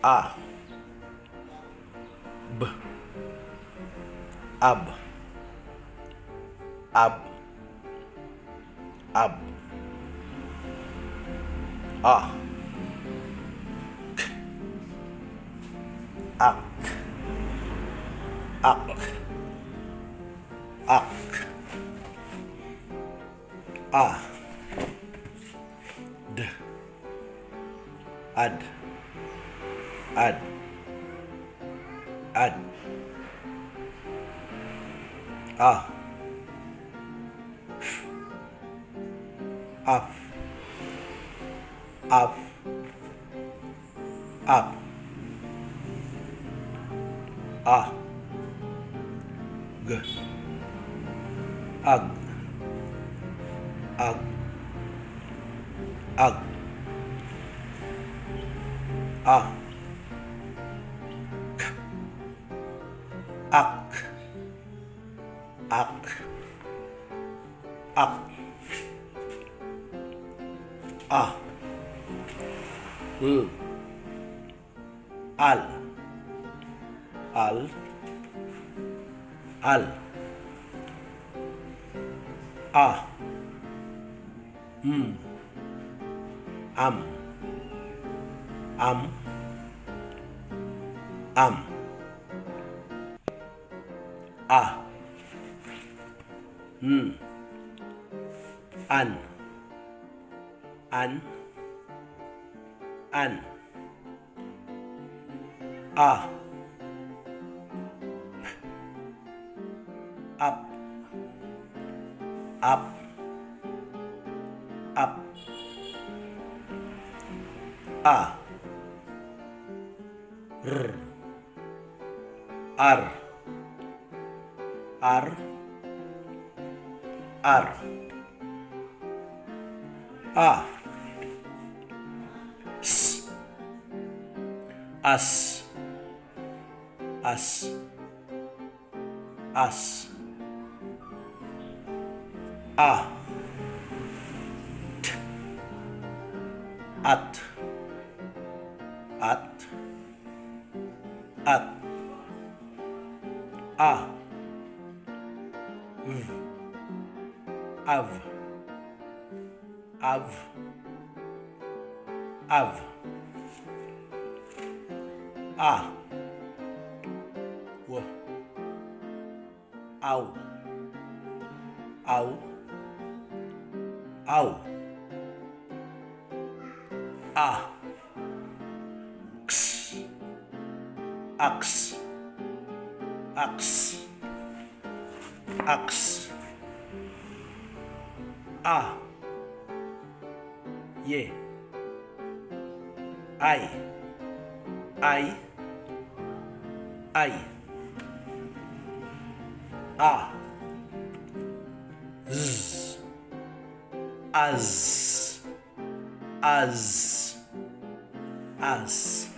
A. B. Ab. Ab. Ab. A. Ak. Ak. Ak. A. D. Ad. Ad. Ad. A. Af. Af. Up. A. G. Ag. Ag. Ag. A. K. Ak. Ak. Ak. A. Al. Al. Al. A. Am. Am. Am. A. An. An. An. A. Up. Up. Up. A. R. R. R. R. A. S. As. As. As. A. T. At. At. At. A. V. Av. Av. Av. A. W. Au. Au. Au. A. X. Ax. Ax. Ax. A. Ye. I. I. I. A. Z. As. As. As.